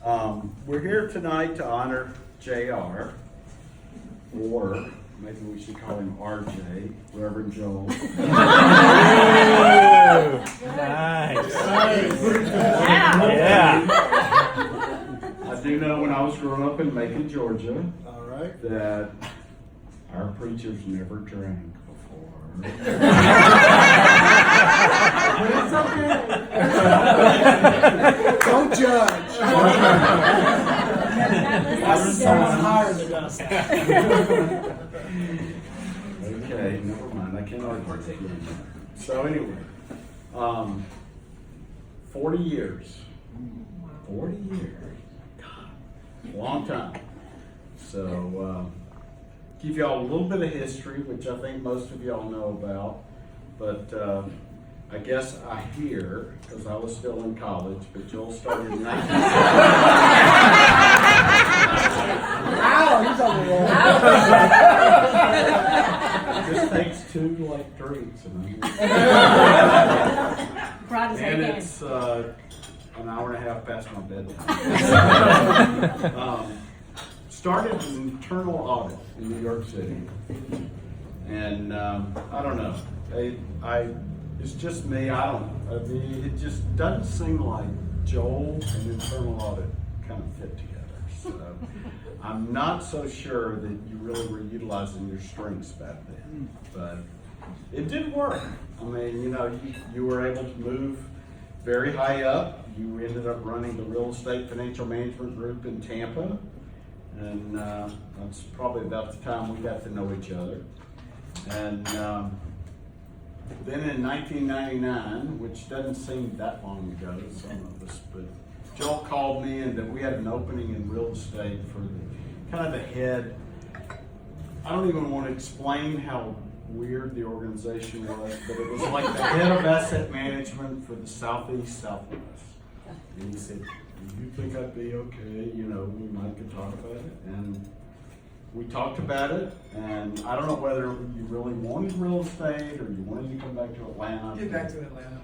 We're here tonight to honor JR, or maybe we should call him RJ, Reverend Joel. Nice. Yeah. I do know when I was growing up in Macon, Georgia, that our preachers never drank before. It's okay. Don't judge. Someone's higher than us. Okay, never mind. I can't argue with you. So anyway, 40 years. 40 years. God, long time. So give y'all a little bit of history, which I think most of y'all know about. But I guess I hear, because I was still in college, but Joel started in 1970. Ow, he's on the wall. It just takes 2 like drinks, and it's an hour and a half past my bedtime. Started an internal audit in New York City, and I don't know. It's just me. I don't know. I mean, it just doesn't seem like Joel and internal audit kind of fit together. So I'm not so sure that you really were utilizing your strengths back then, but it did work. I mean, you were able to move very high up. You ended up running the real estate financial management group in Tampa, and that's probably about the time we got to know each other. And then in 1999, which doesn't seem that long ago to some of us, but Joel called me and that we had an opening in real estate for kind of the head. I don't even want to explain how weird the organization was, but it was like the head of asset management for the Southeast Southwest. And he said, "Do you think I'd be okay? We might could talk about it." And we talked about it, and I don't know whether you really wanted real estate or you wanted to come back to Atlanta. Get back to Atlanta.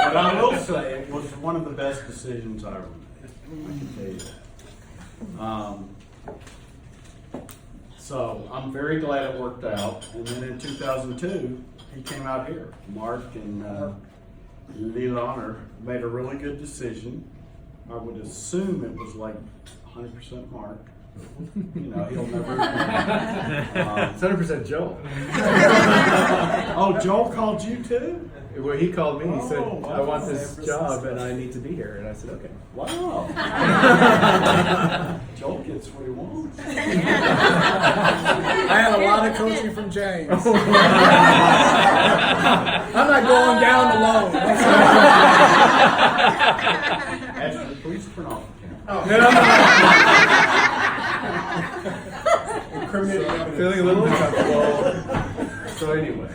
But I will say it was one of the best decisions I ever made. I can tell you that. So I'm very glad it worked out. And then in 2002, he came out here. Mark and Lil Honor made a really good decision. I would assume it was like 100% Mark. He'll never. 100% Joel. Oh, Joel called you too? Well, he called me. He said, wow. "I want this job and I need to be here." And I said, "Okay." Wow. Joel gets what he wants. I had a lot of coaching from James. I'm not going down alone. Actually, please turn off the camera. Feeling a little uncomfortable. So anyway,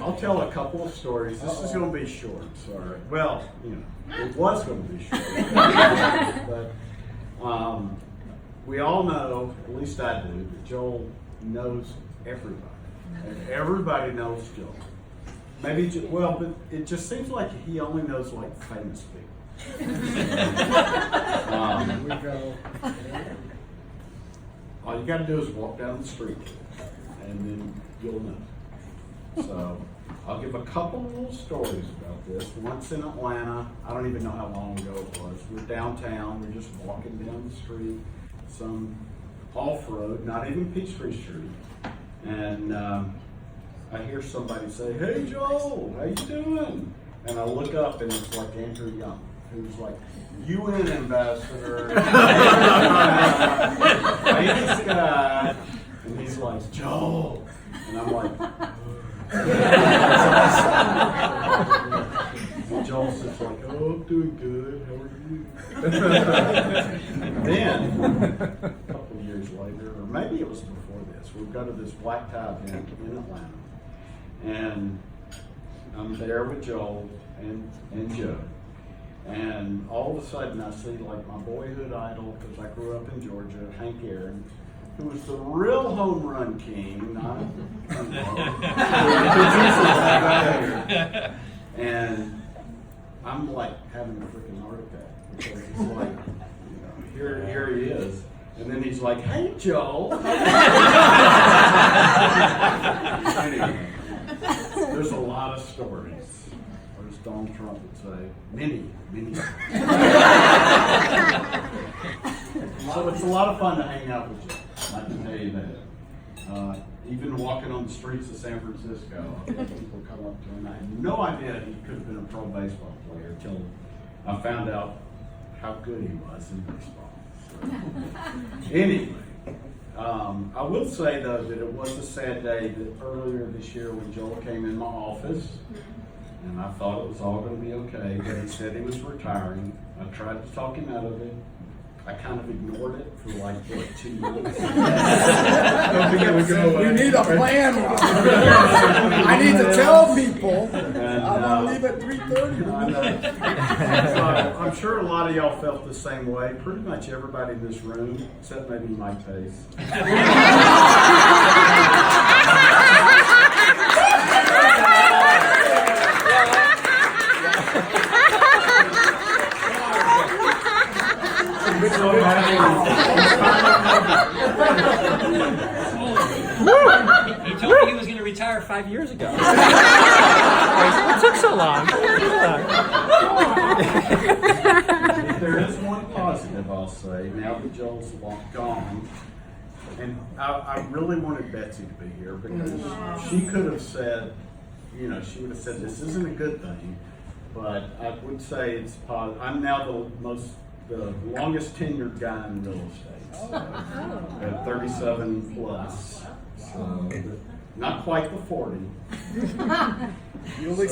I'll tell a couple of stories. This is going to be short, sorry. Well, it was going to be short. But we all know, at least I do, that Joel knows everybody. And everybody knows Joel. Maybe, but it just seems like he only knows like famous people. Here we go. All you got to do is walk down the street, and then you'll know. So I'll give a couple little stories about this. Once in Atlanta, I don't even know how long ago it was. We're downtown. We're just walking down the street, some off-road, not even Peachtree Street, and I hear somebody say, "Hey, Joel, how you doing?" And I look up, and it's like Andrew Young, who's like, UN ambassador, famous guy, and he's like, "Joel," and I'm like, and Joel's just like, "Oh, I'm doing good. How are you?" Then, a couple of years later, or maybe it was before this, we go to this black tie event in Atlanta, and I'm there with Joel and Joe. And all of a sudden I see like my boyhood idol, because I grew up in Georgia, Hank Aaron, who was the real home run king, not like, "Hey, Joe." Anyway, there's a lot of stories. Or as Donald Trump would say, many. So it's a lot of fun to hang out with you. I can tell you that. Even walking on the streets of San Francisco, people come up to him. I had no idea he could have been a pro baseball player until I found out how good he was in baseball. So, anyway, I will say though that it was a sad day that earlier this year when Joel came in my office, and I thought it was all going to be okay, but he said he was retiring. I tried to talk him out of it. I kind of ignored it for like, 2 years. Don't think it would go away. You need a plan. I need to tell people. And, I'm gonna leave at 3:30. So I'm sure a lot of y'all felt the same way. Pretty much everybody in this room, except maybe Mike Pace. He told me he was going to retire 5 years ago. What took so long? If there is one positive, I'll say, now that Joel's gone, and I really wanted Betsy to be here because she could have said, she would have said this isn't a good thing, but I would say it's positive. I'm now the longest tenured guy in real estate, at 37 plus. So, not quite the 40. You'll see.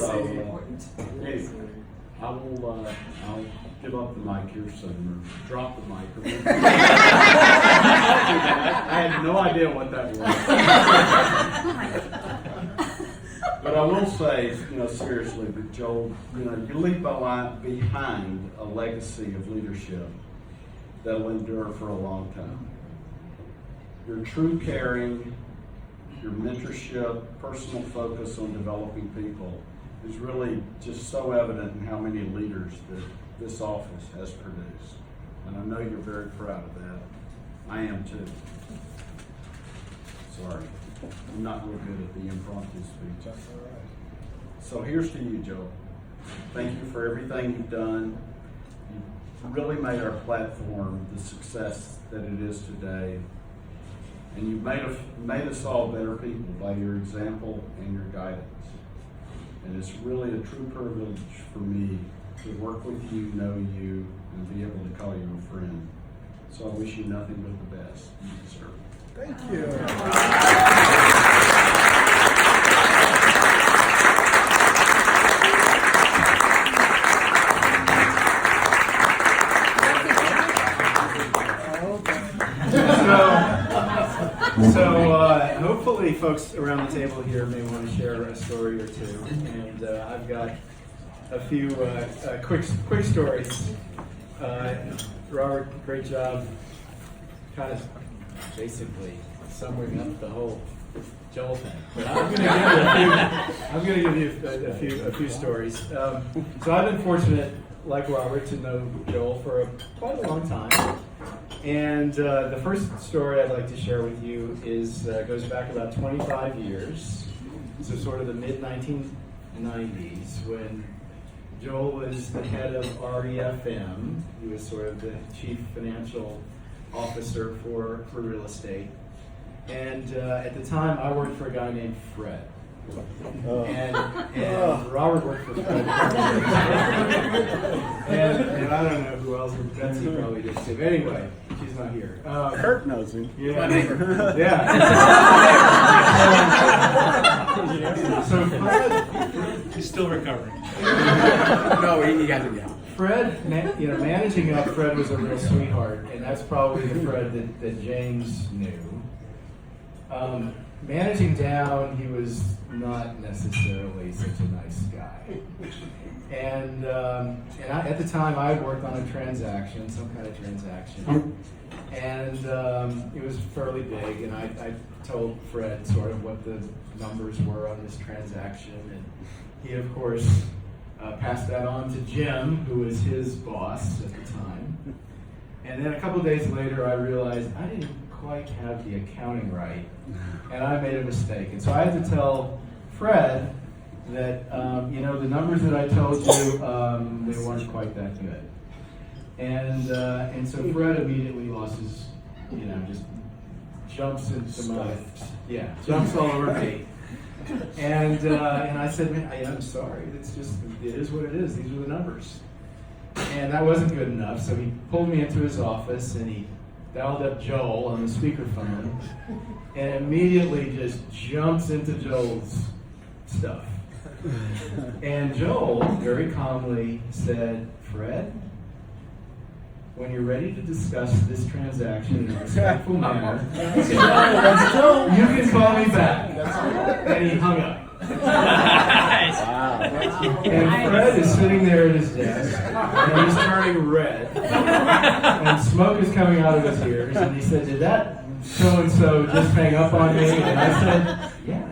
Anyway, I'll give up the mic here soon, or drop the mic. I had no idea what that was. But I will say, seriously, that Joel, you leave behind a legacy of leadership that will endure for a long time. Your true caring, your mentorship, personal focus on developing people is really just so evident in how many leaders that this office has produced. And I know you're very proud of that. I am too. Sorry, I'm not real good at the impromptu speech. That's all right. So here's to you, Joe. Thank you for everything you've done. You've really made our platform the success that it is today. And you've made us all better people by your example and your guidance. And it's really a true privilege for me to work with you, know you, and be able to call you a friend. So I wish you nothing but the best. You deserve it. Thank you. So hopefully folks around the table here may want to share a story or two, and I've got a few quick stories. Robert, great job, kind of basically summing up the whole Joel thing. But I'm going to give you a few stories. So I've been fortunate, like Robert, to know Joel for quite a long time. And the first story I'd like to share with you goes back about 25 years, so sort of the mid-1990s, when Joel was the head of REFM. He was sort of the chief financial officer for real estate. And at the time, I worked for a guy named Fred. And Robert worked for Fred. and I don't know who else. Betsy probably did too. Anyway, she's not here. Kurt knows him. Yeah. Yeah. So Fred, He's still recovering. No, he hasn't yet. Fred, managing up Fred was a real sweetheart, and that's probably the Fred that James knew. Managing down, he was not necessarily such a nice guy. And at the time, I worked on a transaction, some kind of transaction, and it was fairly big. And I told Fred sort of what the numbers were on this transaction, and he, of course, passed that on to Jim, who was his boss at the time. And then a couple of days later, I realized I didn't quite have the accounting right, and I made a mistake. And so I had to tell Fred that, the numbers that I told you, they weren't quite that good. And so Fred immediately lost his, just jumps into jumps all over me. And I said, man, I'm sorry. It is what it is. These are the numbers. And that wasn't good enough. So he pulled me into his office and he dialed up Joel on the speakerphone and immediately just jumps into Joel's stuff. And Joel very calmly said, Fred, when you're ready to discuss this transaction in a respectful manner, you can call me back. And he hung up. And Fred is sitting there at his desk, and he's turning red, and smoke is coming out of his ears, and he said, did that so-and-so just hang up on me? And I said, yeah.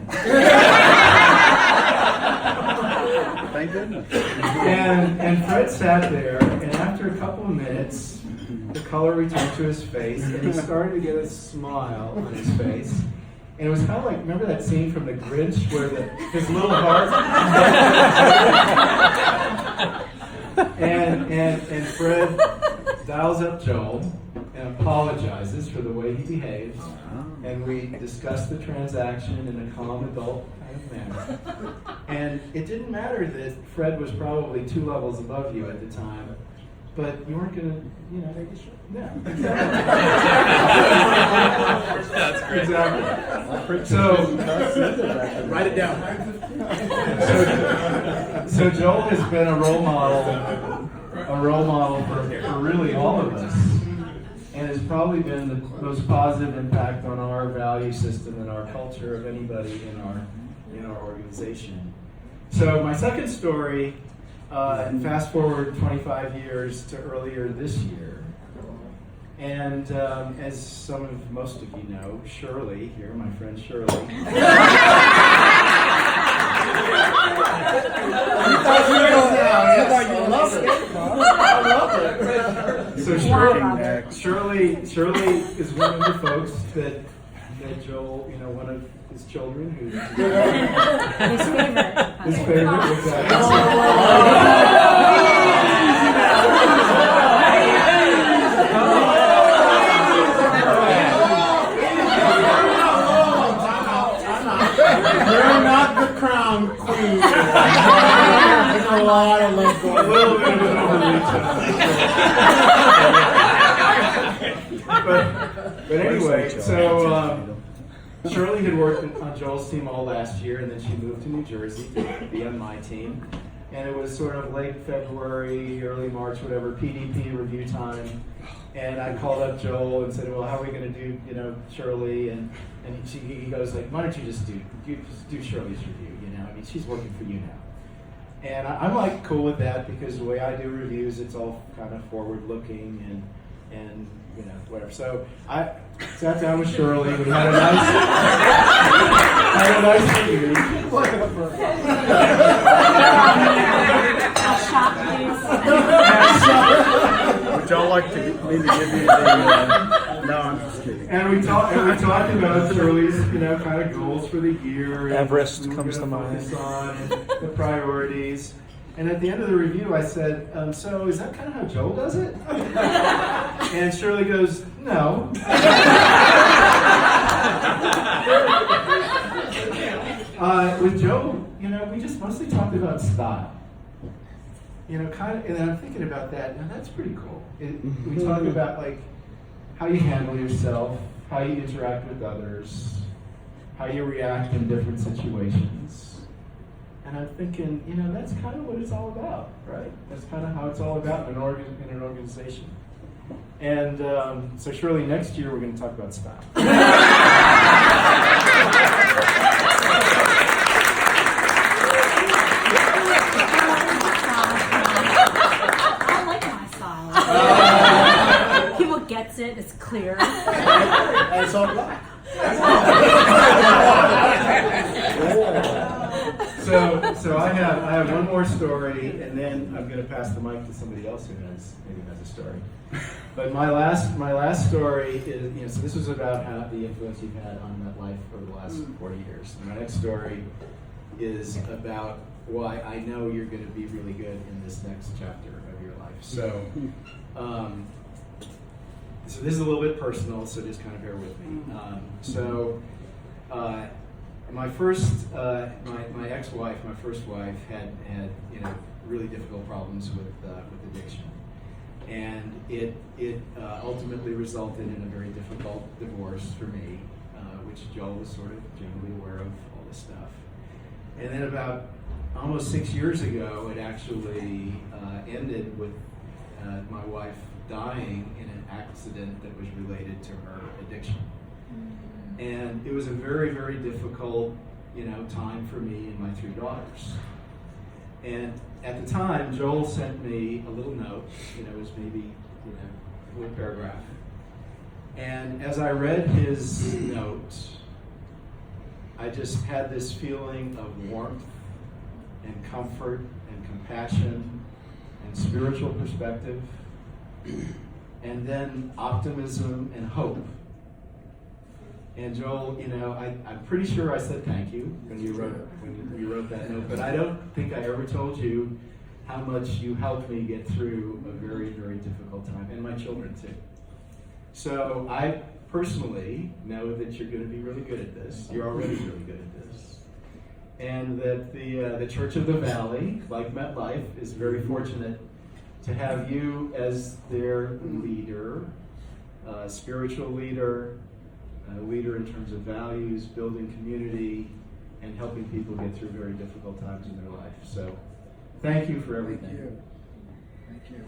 Thank goodness. And Fred sat there, and after a couple of minutes, the color returned to his face, and he started to get a smile on his face. And it was kind of like, remember that scene from The Grinch where his little heart? and Fred dials up Joel and apologizes for the way he behaved. And we discussed the transaction in a calm adult kind of manner. And it didn't matter that Fred was probably 2 levels above you at the time, but you weren't going to, make a show. Yeah, exactly. That's great. Exactly. So, Write it down. so Joel has been a role model for really all of us, and has probably been the most positive impact on our value system and our culture of anybody in our organization. So my second story, fast forward 25 years to earlier this year. And as most of you know, Shirley, here, my friend Shirley. So Shirley is one of the folks that Joel, one of his children, who's his favorite, exactly. You're not the crown queen. There's a lot of love going on. A little bit of an overreach. But anyway, so Shirley had worked on Joel's team all last year, and then she moved to New Jersey to be on my team. And it was sort of late February, early March, whatever, PDP review time. And I called up Joel and said, well, how are we going to do, Shirley? And he goes like, why don't you just do Shirley's review, she's working for you now. And I'm like cool with that because the way I do reviews, it's all kind of forward looking and whatever. So I sat down with Shirley, we had a nice review. Would y'all like me to give you the? No, I'm just kidding. And we talked about Shirley's, kind of goals for the year. Everest and comes to mind. Focus on and the priorities. And at the end of the review, I said, so is that kind of how Joel does it? And Shirley goes, no. With Joel, we just mostly talked about style. And I'm thinking about that, and that's pretty cool. We talk about how you handle yourself, how you interact with others, how you react in different situations. And I'm thinking, that's kind of what it's all about, right? That's kind of how it's all about in an organization. And so surely next year we're going to talk about style. People gets it. It's clear. And it's all black. So So I have one more story, and then I'm going to pass the mic to somebody else who maybe has a story. But my last story is, so this was about how the influence you've had on MetLife over the last 40 years. And my next story is about why I know you're going to be really good in this next chapter of your life. So, so this is a little bit personal, so just kind of bear with me. My first, my ex-wife, my first wife, had really difficult problems with addiction, and it ultimately resulted in a very difficult divorce for me, which Joel was sort of generally aware of all this stuff. And then about almost 6 years ago, it actually ended with my wife dying in an accident that was related to her addiction. And it was a very, very difficult, time for me and my 3 daughters. And at the time, Joel sent me a little note. It was maybe, a little paragraph. And as I read his note, I just had this feeling of warmth and comfort and compassion and spiritual perspective, and then optimism and hope. And Joel, I'm pretty sure I said thank you when you wrote that note, but I don't think I ever told you how much you helped me get through a very, very difficult time, and my children too. So I personally know that you're going to be really good at this. You're already really good at this. And that the Church of the Valley, like MetLife, is very fortunate to have you as their leader, spiritual leader, leader in terms of values, building community, and helping people get through very difficult times in their life. So thank you for everything. Thank you.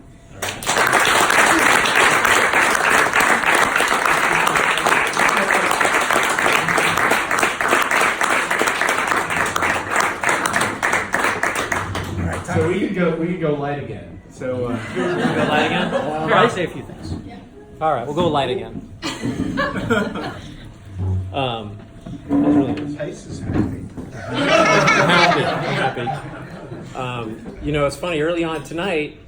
So we can go light again. So Go light again? Here, I'll say a few things. All right, we'll go light again. That's really good. Pace is happy. I'm happy. It's funny, early on tonight,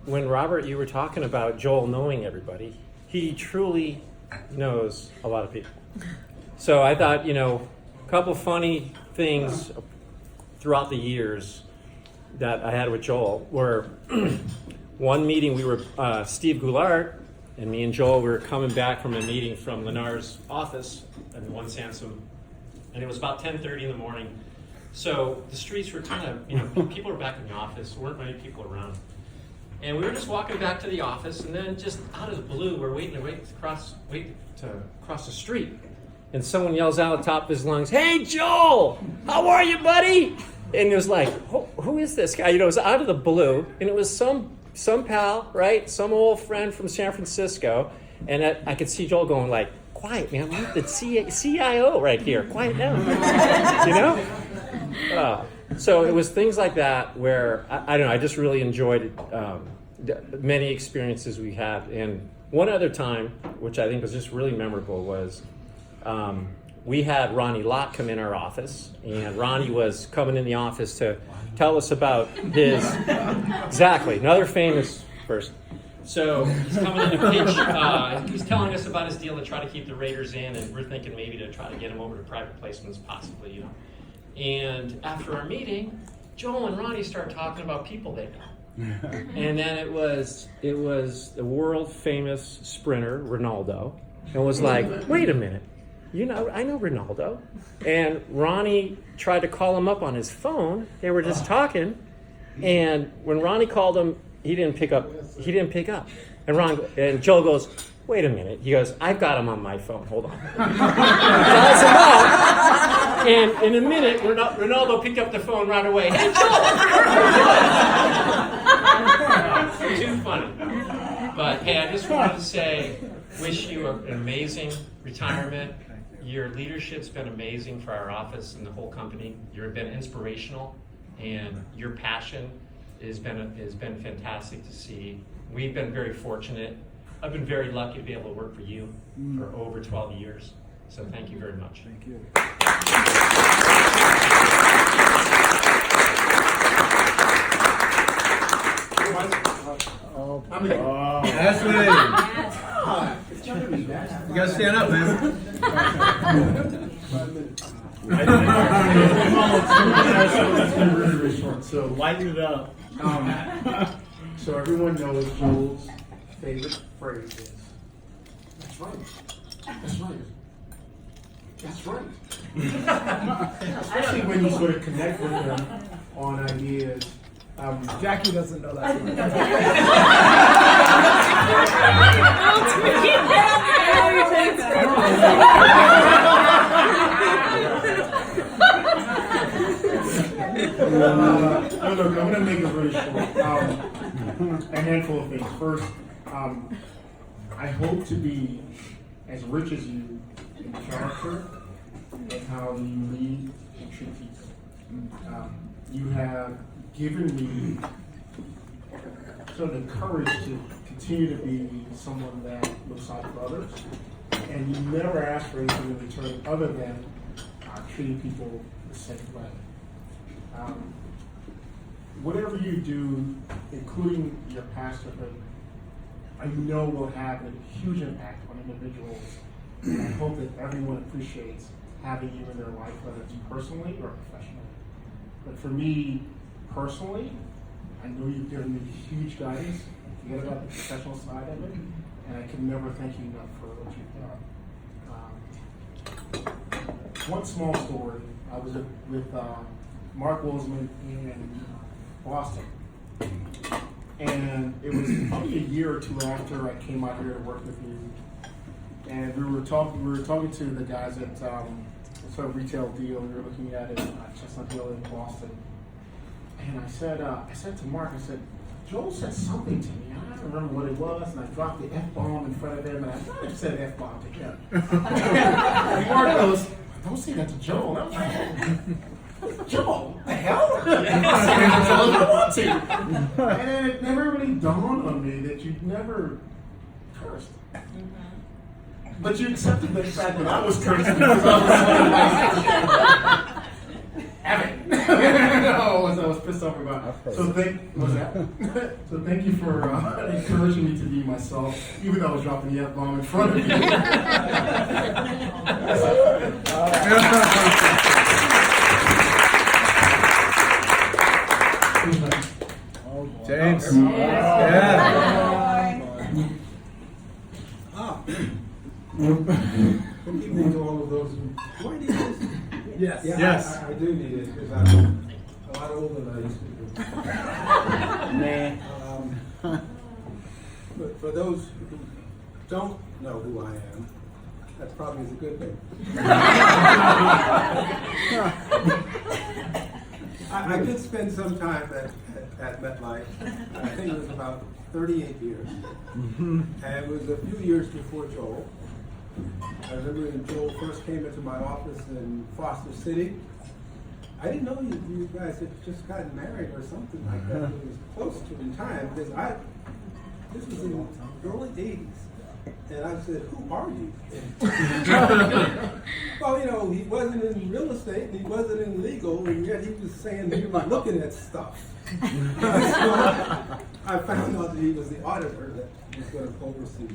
when Robert, you were talking about Joel knowing everybody, he truly knows a lot of people. So I thought, a couple funny things throughout the years that I had with Joel were one meeting we were, Steve Goulart and me and Joel were coming back from a meeting from Lennar's office in One Sansom, and it was about 10:30 in the morning. So the streets were kind of, people were back in the office, there weren't many people around. And we were just walking back to the office, and then just out of the blue, we're waiting to cross the street. And someone yells out at the top of his lungs, "Hey, Joel, how are you, buddy?" And it was like, who is this guy? It was out of the blue, and it was some pal, right? Some old friend from San Francisco. And I could see Joel going like, "Quiet, man, I'm the CIO right here. Quiet down." So it was things like that where, I don't know, I just really enjoyed many experiences we had. And one other time, which I think was just really memorable, was we had Ronnie Lott come in our office, and Ronnie was coming in the office to tell us about his, exactly, another famous person. So he's coming in to pitch, he's telling us about his deal to try to keep the Raiders in, and we're thinking maybe to try to get him over to private placements possibly, And after our meeting, Joel and Ronnie start talking about people they know. And then it was the world famous sprinter, Ronaldo, and was like, "Wait a minute. I know Ronaldo." And Ronnie tried to call him up on his phone. They were just talking. And when Ronnie called him, he didn't pick up. And Joel goes, "Wait a minute." He goes, "I've got him on my phone. Hold on." Calls him up. And in a minute, Ronaldo picked up the phone right away. "Hey, Joel!" Too funny. But hey, I just wanted to say, wish you an amazing retirement. Your leadership's been amazing for our office and the whole company. You've been inspirational, and your passion has been fantastic to see. We've been very fortunate. I've been very lucky to be able to work for you for over 12 years. So thank you very much. Thank you. It's gonna be really, really short. So Lighten it up. So everyone knows Joel's favorite phrase is, "That's right. That's right. That's right." Especially when you sort of connect with them on ideas. Jackie doesn't know that. Look, I'm going to make it really short. A handful of things. First, I hope to be as rich as you in character and how you lead and treat people. You have given me sort of the courage to continue to be someone that looks out for others, and you never ask for anything in return other than treating people the same way. Whatever you do, including your pastorhood, I know will have a huge impact on individuals. And I hope that everyone appreciates having you in their life, whether it's personally or professionally. But for me, personally, I know you've given me huge guidance. Forget about the professional side of it, and I can never thank you enough for what you've done. One small story. I was with Mark Wilsman in Boston, and it was probably a year or two after I came out here to work with you, and we were talking to the guys at sort of retail deal. We were looking at it Chestnut Hill in Boston, and I said to Mark, I said, Joel said something to me. I don't remember what it was, and I dropped the F-bomb in front of him, and I thought I said F-bomb to him. And Mark goes, don't say that to Joel. I'm like, Joel, the hell? I said, and then it never really dawned on me that you'd never cursed. But you accepted the fact that I was cursing because I was I was pissed off about it. So thank you for encouraging me to be myself, even though I was dropping the F-bomb in front of you. James. Good evening to all of those who. Do I need this? Yes. Yeah, Yes. I do need it because I'm a lot older than I used to be. But for those who don't know who I am, that probably is a good thing. I did spend some time at MetLife. I think it was about 38 years. And it was a few years before Joel. I remember when Joel first came into my office in Foster City. I didn't know you guys had just gotten married or something like that. It was close to in time because this was in the early 80s. And I said, who are you? Well, he wasn't in real estate and he wasn't in legal, and yet he was saying he was looking at stuff. So I found out that he was the auditor that was going to oversee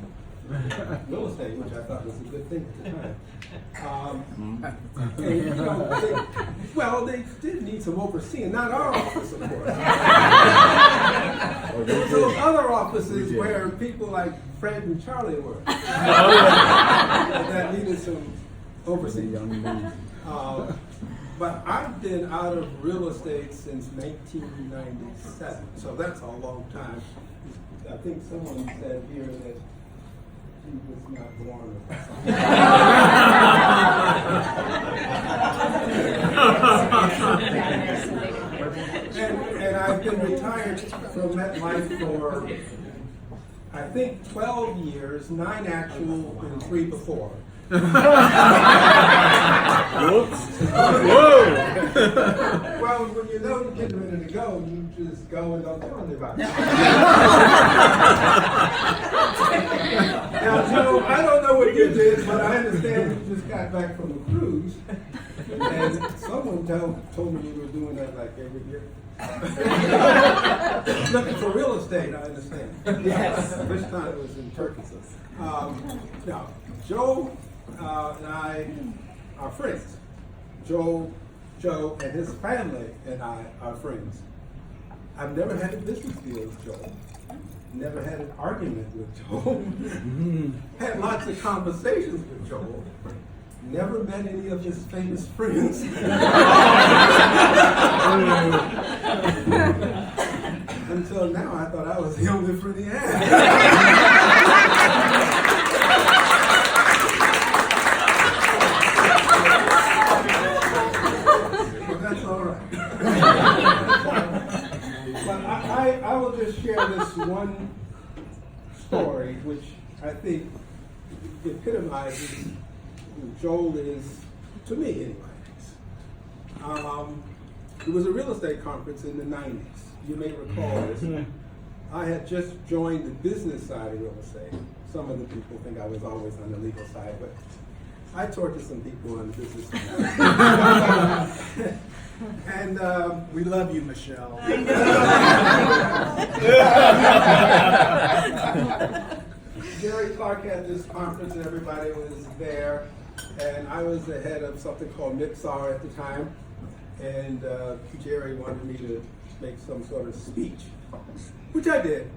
real estate, which I thought was a good thing at the time. They did need some overseeing, not our office, of course. Those other offices where people like Fred and Charlie were that needed some overseeing. But I've been out of real estate since 1997, so that's a long time. I think someone said here that he was not born or something. And I've been retired from MetLife for, I think, 12 years, 9 actual and 3 before. Well, when you know you get ready to go, you just go and don't tell anybody. Now, Joe, I don't know what you did, but I understand you just got back from a cruise, and someone told me you were doing that like every year. Looking for real estate, I understand. Yes. This time it was in Turkey. Now, Joe and I are friends. Joe, and his family and I are friends. I've never had a business deal with Joe. Never had an argument with Joe. Had lots of conversations with Joe. Never met any of his famous friends. Until now, I thought I was the only friend he had. But that's all right. But I will just share this one story, which I think epitomizes who Joel is, to me anyway. It was a real estate conference in the 90s. You may recall this. I had just joined the business side of real estate. Some of the people think I was always on the legal side, but I tortured some people on the business side. And We love you, Michelle. Jerry Clark had this conference and everybody was there. And I was the head of something called Mixar at the time. And Jerry wanted me to make some sort of speech, which I did.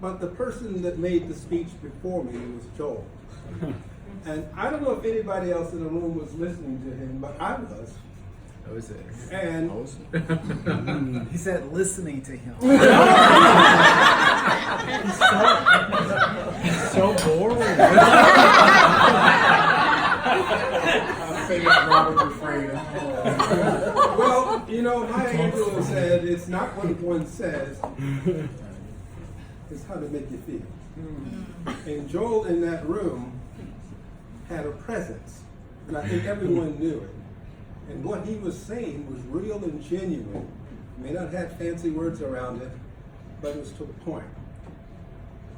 But the person that made the speech before me was Joel. And I don't know if anybody else in the room was listening to him, but I was. That was it. And He said listening to him. So boring. Famous Robert Dufresne. well, you know, Maya Angelou said, it's not what one says, it's how to make you feel. And Joel in that room had a presence, and I think everyone knew it. And what he was saying was real and genuine. May not have fancy words around it, but it was to the point.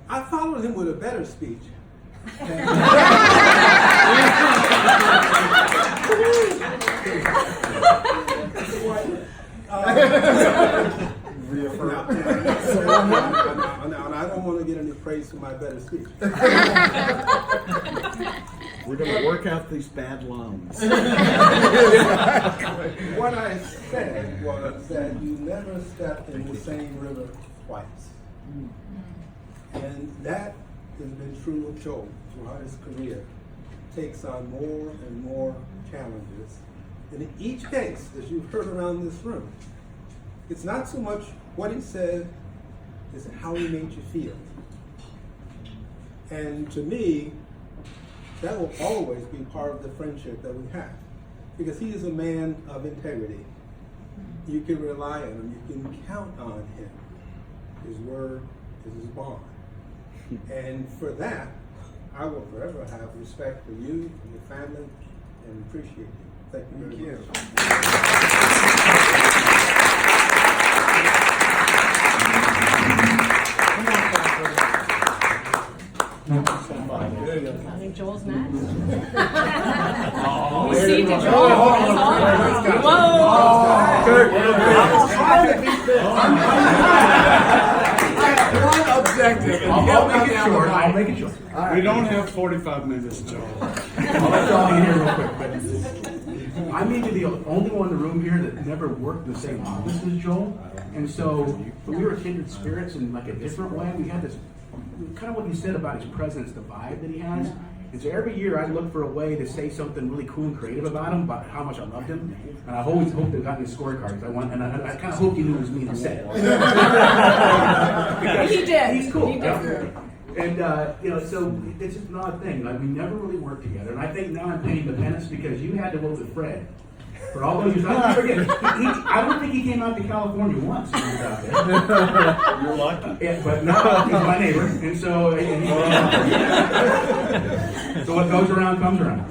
I followed him with a better speech. And I don't want to get any praise for my better speech. We're going to work out these bad loans. What I said was that you never step in the same river twice. And that has been true of Joel throughout his career. Takes on more and more challenges. And in each case, as you've heard around this room, it's not so much what he said, it's how he made you feel. And to me, that will always be part of the friendship that we have. Because he is a man of integrity. You can rely on him, you can count on him. His word is his bond. And for that, I will forever have respect for you and your family and appreciate you. Thank you very much. I think Joel's next. See to Joel. One objective. I'll make it short. We don't have 45 minutes, Joe. I'll let y'all in here real quick. But I may be the only one in the room here that never worked in the same office as Joel. And so we were kindred spirits in like a different way. We had this, kind of what you said about his presence, the vibe that he has. And so every year I look for a way to say something really cool and creative about him, about how much I loved him. And I always hoped it got me scorecards. I kind of hoped he knew it was me that said it. He did. He's cool. He did. And so it's just an odd thing. Like we never really worked together, and I think now I'm paying the penance because you had to work with Fred for all those years. I don't forget. I don't think he came out to California once when he was out there. You're lucky. Yeah, but now he's my neighbor, and so so what goes around comes around.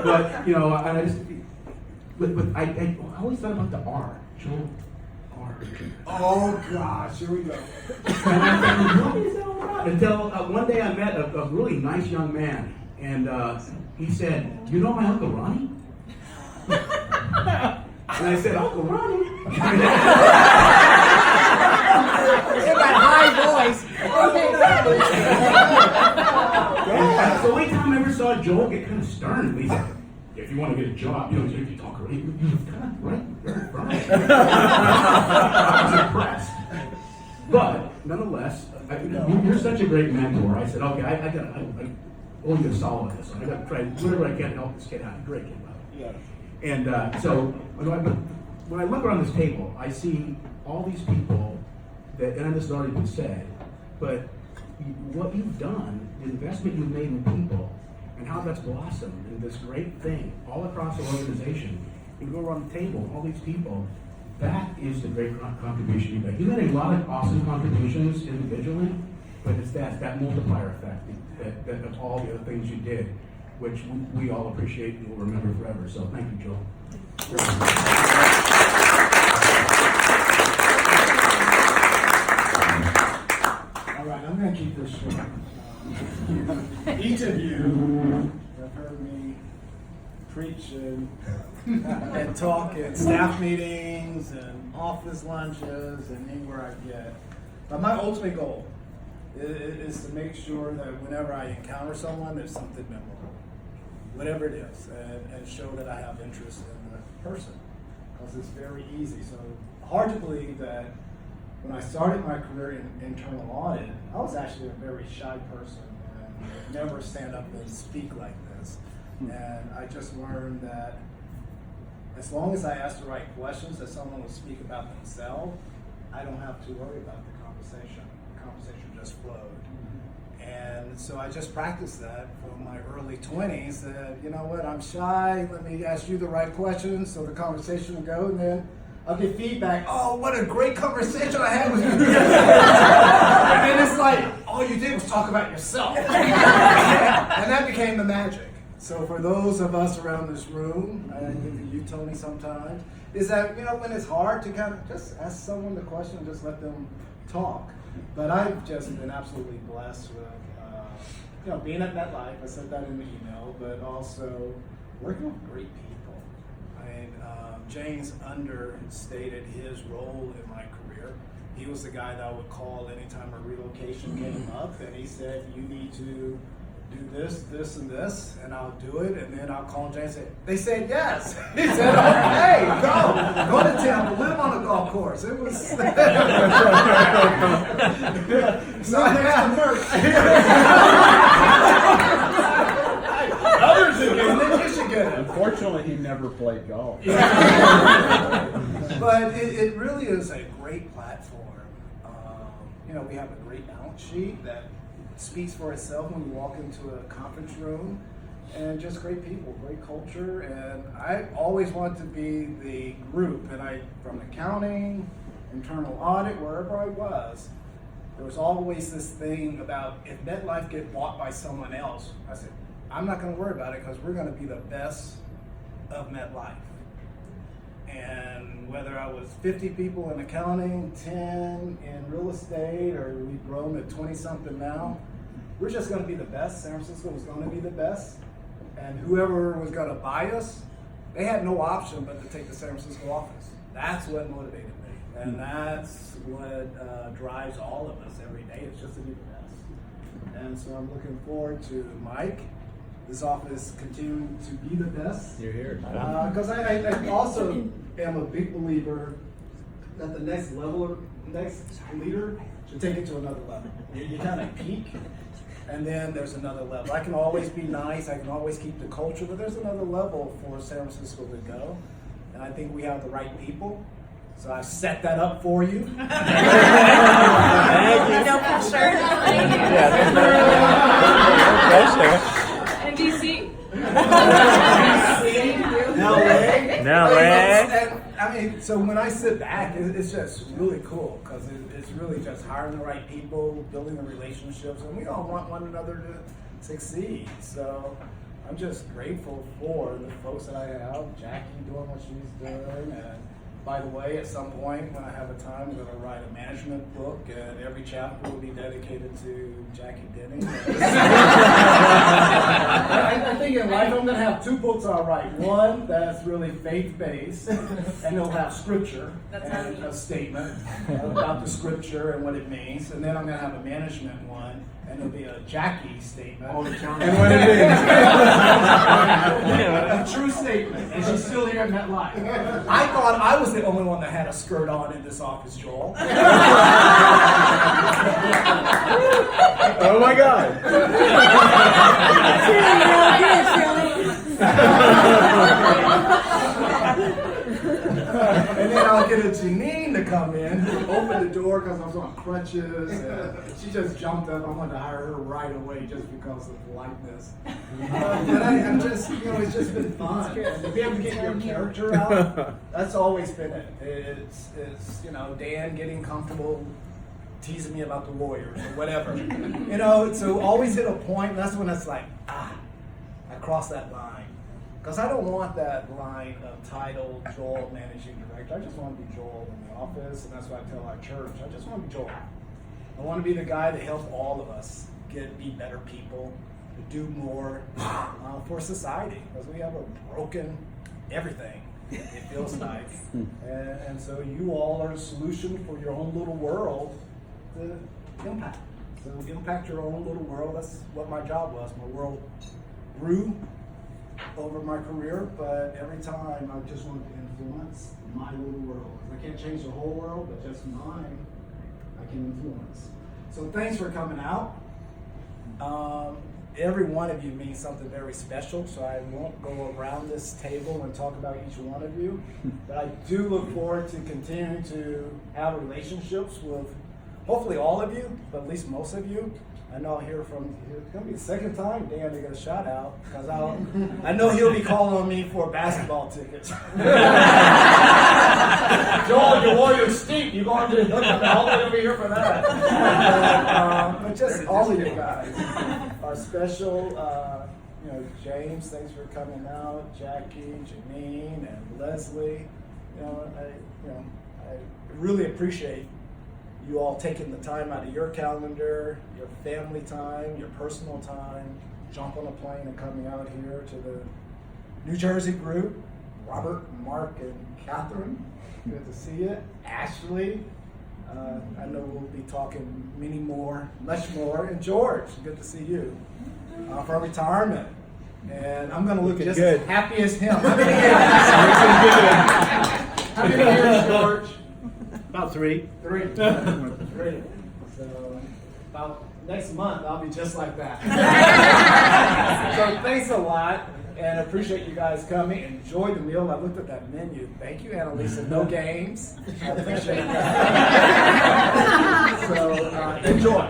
But I just, I always thought about the R, Joel. Oh gosh, here we go. And I said, what is that all about? Until one day I met a really nice young man, and he said, "You know my Uncle Ronnie?" And I said, "Uncle Ronnie?" In that high voice. So the only time I ever saw Joel get kind of stern, he said, if you want to get a job, you talk really, you kind of right, very bright. I was impressed. But nonetheless, you're such a great mentor. I said, okay, I only going to solve this. I got to try whatever I can to help this kid out. Great kid, by the way. Yeah. And so when I look around this table, I see all these people that, and this has already been said, but what you've done, the investment you've made in people, and how that's blossomed into this great thing all across the organization. You go around the table, all these people, that is the great contribution you made. You made a lot of awesome contributions individually, but it's that multiplier effect that of all the other things you did, which we all appreciate and will remember forever. So thank you, Joel. All right, I'm going to keep this short. Each of you have heard me preach and talk in staff meetings and office lunches and anywhere I get. But my ultimate goal is to make sure that whenever I encounter someone, there's something memorable, whatever it is, and show that I have interest in the person. Because it's very easy. So hard to believe that when I started my career in internal audit, I was actually a very shy person and would never stand up and speak like this. And I just learned that as long as I ask the right questions, that someone will speak about themselves, I don't have to worry about the conversation. The conversation just flowed. And so I just practiced that from my early 20s, that, you know what, I'm shy, let me ask you the right questions so the conversation will go, and then I'll get feedback. Oh, what a great conversation I had with you. And then it's like, all you did was talk about yourself. And that became the magic. So for those of us around this room, and you, Tony, sometimes, is that, when it's hard to kind of just ask someone the question and just let them talk. But I've just been absolutely blessed with, being at MetLife. I said that in the email, but also working with great people. James understated his role in my career. He was the guy that I would call anytime a relocation came up, and he said, you need to do this, this, and this, and I'll do it. And then I'll call James and say, they said yes. He said, okay, go to Tampa, live on a golf course. It was so others again, then Michigan. Unfortunately, he never played golf. But it really is a great platform. We have a great balance sheet that speaks for itself when we walk into a conference room, and just great people, great culture. And I always want to be the group, and from accounting, internal audit, wherever I was, there was always this thing about if MetLife get bought by someone else, I said, I'm not going to worry about it because we're going to be the best of MetLife. And whether I was 50 people in accounting, 10 in real estate, or we've grown to 20-something now, we're just going to be the best. San Francisco was going to be the best. And whoever was going to buy us, they had no option but to take the San Francisco office. That's what motivated me. And that's what drives all of us every day. It's just to be the best. And so I'm looking forward to Mike, this office continuing to be the best. You're here. Because I also am a big believer that the next leader should take it to another level. You kind of peak, and then there's another level. I can always be nice, I can always keep the culture, but there's another level for San Francisco to go. And I think we have the right people. So I set that up for you. No pressure. And DC. So when I sit back, it's just really cool because it's really just hiring the right people, building the relationships, and we all want one another to succeed. So I'm just grateful for the folks that I have, Jackie doing what she's doing, and by the way, at some point when I have a time, I'm going to write a management book, and every chapter will be dedicated to Jackie Denny. I think in life I'm going to have 2 books I'll write. One that's really faith-based, and it'll have scripture and a statement about the scripture and what it means. And then I'm going to have a management one, and it'll be a Jackie statement. Oh, the challenge. And what it means. A true statement. And she's still here in MetLife. I thought I was the only one that had a skirt on in this office, Joel. Oh my God! And then I'll get a Janine to come in, open the door because I was on crutches. And she just jumped up. I wanted to hire her right away just because of politeness. But I'm just, it's just been fun. To be able to get your character out, that's always been it. It's Dan getting comfortable teasing me about the Warriors or whatever. So always hit a point, and that's when it's like, I crossed that line. Because I don't want that line of title, Joel, managing director. I just want to be Joel in the office, and that's what I tell our church. I just want to be Joel. I want to be the guy that helps all of us be better people, to do more for society. Because we have a broken everything, it feels like. And so you all are a solution for your own little world to impact. So impact your own little world. That's what my job was. My world grew over my career, but every time I just wanted to influence my little world. I can't change the whole world, but just mine, I can influence. So thanks for coming out. Every one of you means something very special, so I won't go around this table and talk about each one of you. But I do look forward to continuing to have relationships with hopefully all of you, but at least most of you. I know I'll hear from, it's going to be the second time Dan to get a shout out, because I know he'll be calling on me for basketball tickets. Joel, your Warriors steep, you're going to look all the way over here for that. But just all of you guys are special. James, thanks for coming out. Jackie, Janine, and Leslie. I really appreciate you all taking the time out of your calendar, your family time, your personal time, jump on a plane and coming out here to the New Jersey group. Robert, Mark, and Catherine, good to see you. Ashley, I know we'll be talking much more. And George, good to see you. For retirement. And I'm going to look just as happy as him. How many years? How many years, George? About 3. 3. 3. So about next month, I'll be just like that. So thanks a lot, and appreciate you guys coming. Enjoy the meal. I looked at that menu. Thank you, Annalisa. No games. I appreciate that. So enjoy.